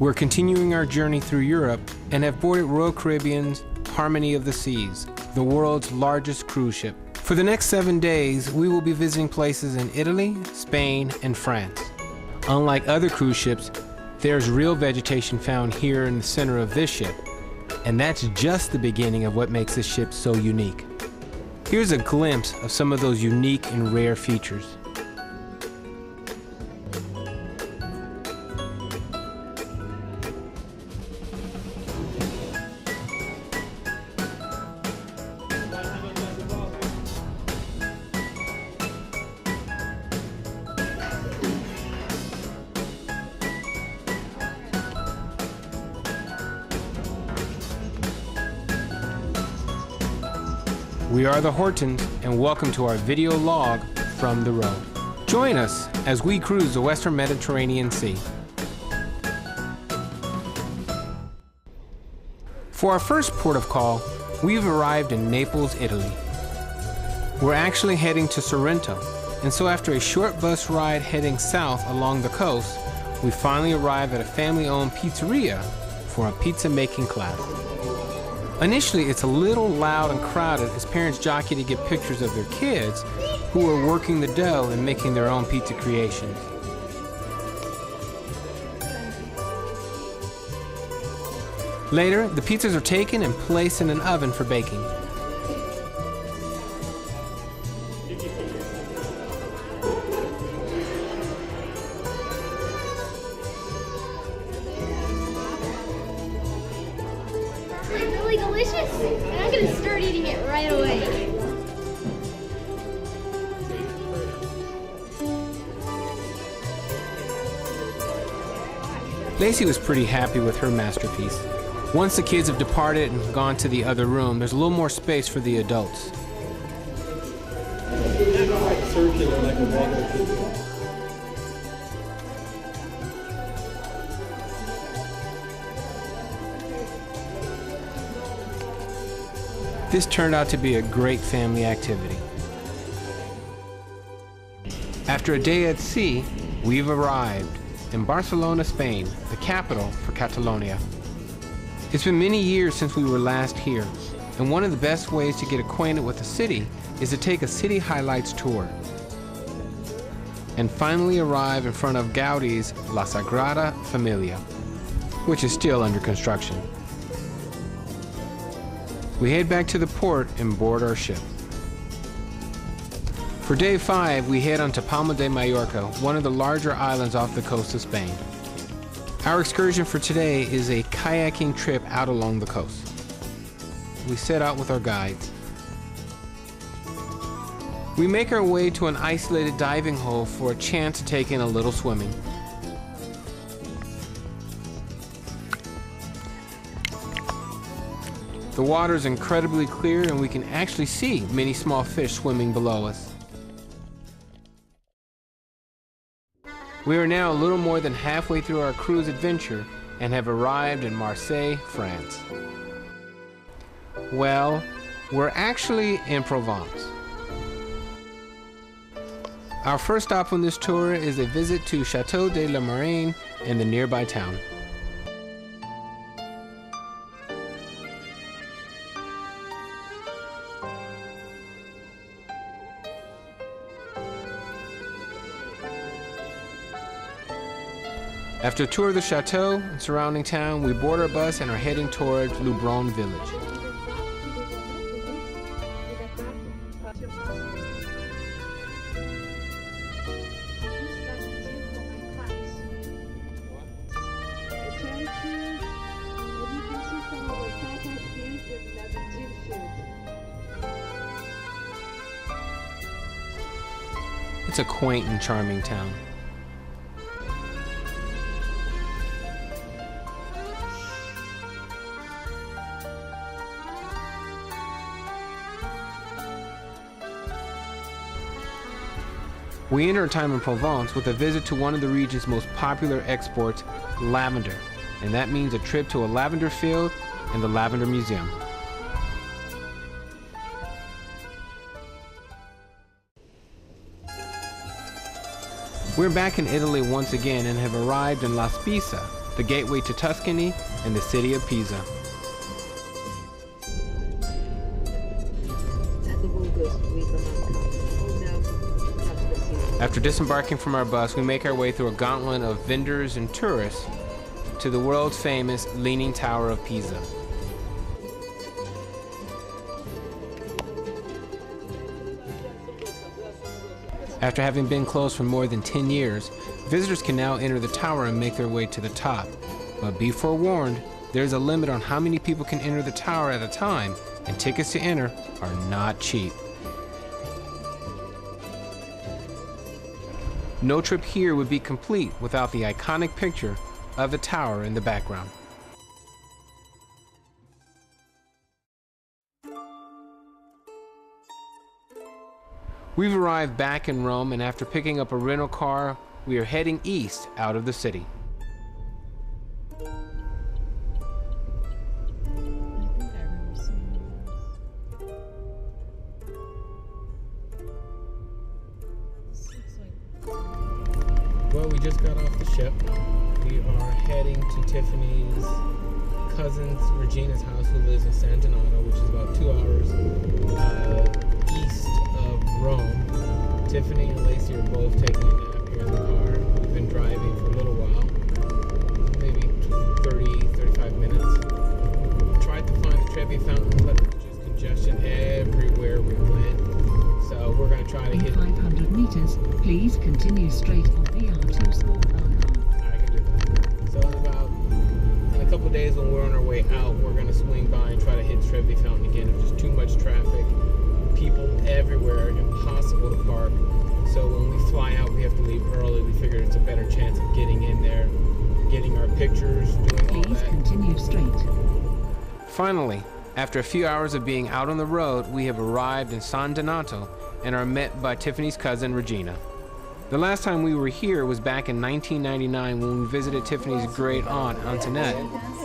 We're continuing our journey through Europe and have boarded Royal Caribbean's Harmony of the Seas, the world's largest cruise ship. For the next 7 days, we will be visiting places in Italy, Spain, and France. Unlike other cruise ships, there's real vegetation found here in the center of this ship, and that's just the beginning of what makes this ship so unique. Here's a glimpse of some of those unique and rare features. We are the Hortons, and welcome to our video log from the road. Join us as we cruise the Western Mediterranean Sea. For our first port of call, we've arrived in Naples, Italy. We're actually heading to Sorrento, and so after a short bus ride heading south along the coast, we finally arrive at a family-owned pizzeria for a pizza-making class. Initially, it's a little loud and crowded as parents jockey to get pictures of their kids who are working the dough and making their own pizza creations. Later, the pizzas are taken and placed in an oven for baking. Delicious, and I'm gonna start eating it right away. Lacey was pretty happy with her masterpiece. Once the kids have departed and gone to the other room, there's a little more space for the adults. This turned out to be a great family activity. After a day at sea, we've arrived in Barcelona, Spain, the capital for Catalonia. It's been many years since we were last here, and one of the best ways to get acquainted with the city is to take a city highlights tour. And finally arrive in front of Gaudi's La Sagrada Familia, which is still under construction. We head back to the port and board our ship. For day 5, we head on to Palma de Mallorca, one of the larger islands off the coast of Spain. Our excursion for today is a kayaking trip out along the coast. We set out with our guides. We make our way to an isolated diving hole for a chance to take in a little swimming. The water is incredibly clear and we can actually see many small fish swimming below us. We are now a little more than halfway through our cruise adventure and have arrived in Marseille, France. Well, we're actually in Provence. Our first stop on this tour is a visit to Chateau de la Marine in the nearby town. After a tour of the chateau and surrounding town, we board our bus and are heading towards Leubronn village. It's a quaint and charming town. We enter our time in Provence with a visit to one of the region's most popular exports, lavender, and that means a trip to a lavender field and the Lavender Museum. We're back in Italy once again and have arrived in La Spezia, the gateway to Tuscany and the city of Pisa. After disembarking from our bus, we make our way through a gauntlet of vendors and tourists to the world's famous Leaning Tower of Pisa. After having been closed for more than 10 years, visitors can now enter the tower and make their way to the top. But be forewarned, there's a limit on how many people can enter the tower at a time, and tickets to enter are not cheap. No trip here would be complete without the iconic picture of the tower in the background. We've arrived back in Rome, and after picking up a rental car, we are heading east out of the city. Well, we just got off the ship. We are heading to Tiffany's cousin's, Regina's house, who lives in San Donato, which is about 2 hours east of Rome. Tiffany and Lacey are both taking a nap here in the car. We've been driving for a little while, maybe 35 minutes. We tried to find the Trevi Fountain, but there's just congestion everywhere we went. So we're going to try to hit 500 meters. Please continue straight on PR2 small car. I can do that. So in a couple of days when we're on our way out, we're going to swing by and try to hit Trevi Fountain again. There's just too much traffic, people everywhere, impossible to park. So when we fly out, we have to leave early. We figured it's a better chance of getting in there, getting our pictures, doing all that. Please continue straight. Finally, after a few hours of being out on the road, we have arrived in San Donato and are met by Tiffany's cousin, Regina. The last time we were here was back in 1999 when we visited Tiffany's great aunt, Antoinette,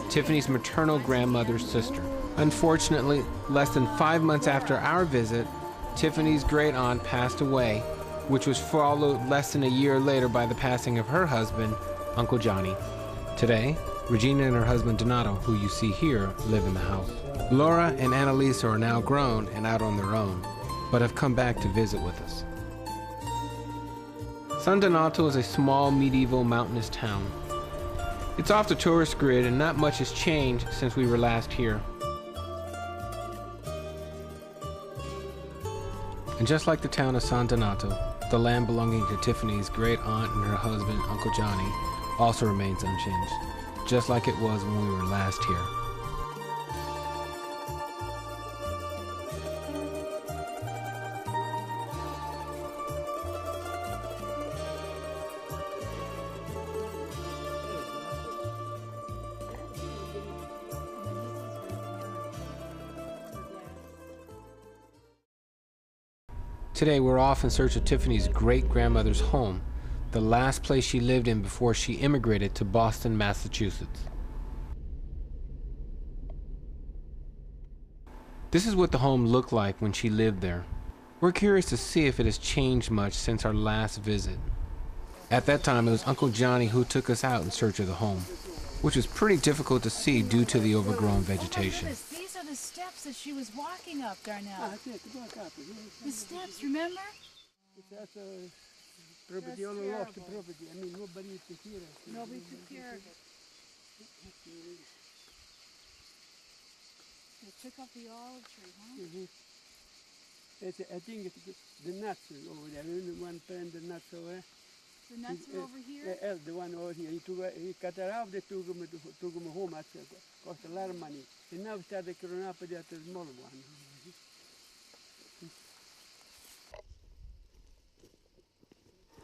Tiffany's maternal grandmother's sister. Unfortunately, less than 5 months after our visit, Tiffany's great aunt passed away, which was followed less than a year later by the passing of her husband, Uncle Johnny. Today, Regina and her husband Donato, who you see here, live in the house. Laura and Annalisa are now grown and out on their own, but have come back to visit with us. San Donato is a small medieval mountainous town. It's off the tourist grid and not much has changed since we were last here. And just like the town of San Donato, the land belonging to Tiffany's great aunt and her husband, Uncle Johnny, also remains unchanged, just like it was when we were last here. Today we're off in search of Tiffany's great-grandmother's home, the last place she lived in before she immigrated to Boston, Massachusetts. This is what the home looked like when she lived there. We're curious to see if it has changed much since our last visit. At that time, it was Uncle Johnny who took us out in search of the home, which was pretty difficult to see due to the overgrown vegetation. These are the steps that she was walking up, Darnell. The steps, remember? Property, all lost the property. I mean, nobody took care of it. Nobody took care of it. They took up the olive tree, huh? I think it's the nuts over there. One plant the nuts over there. The nuts are over here? The one over here. He cut it off, they took him home. It cost a lot of money. And now we started growing up with that small one.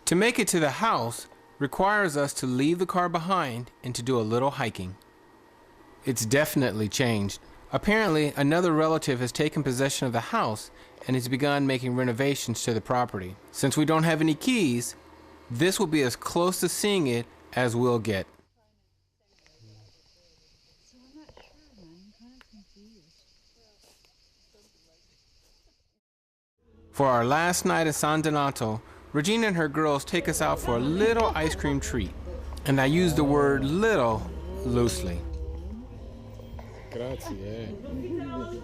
To make it to the house requires us to leave the car behind and to do a little hiking. It's definitely changed. Apparently, another relative has taken possession of the house and has begun making renovations to the property. Since we don't have any keys, this will be as close to seeing it as we'll get. So I'm not sure, man. I'm kind of confused. For our last night at San Donato, Regina and her girls take us out for a little ice cream treat. And I use the word little loosely. Grazie. Grazie.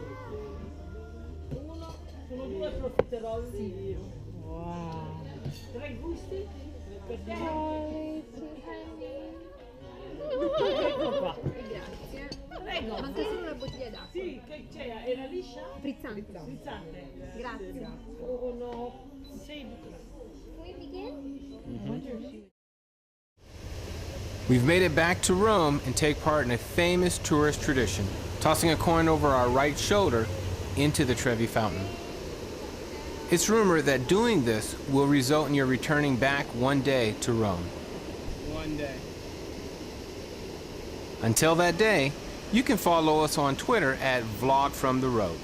Manca solo la bottiglia d'acqua. Sì, che c'è? Era liscia? Frizzante. Frizzante. Grazie. Oh no. Sei Can we begin? We've made it back to Rome and take part in a famous tourist tradition, tossing a coin over our right shoulder into the Trevi Fountain. It's rumored that doing this will result in your returning back one day to Rome. One day. Until that day, you can follow us on Twitter at Vlog from the Road.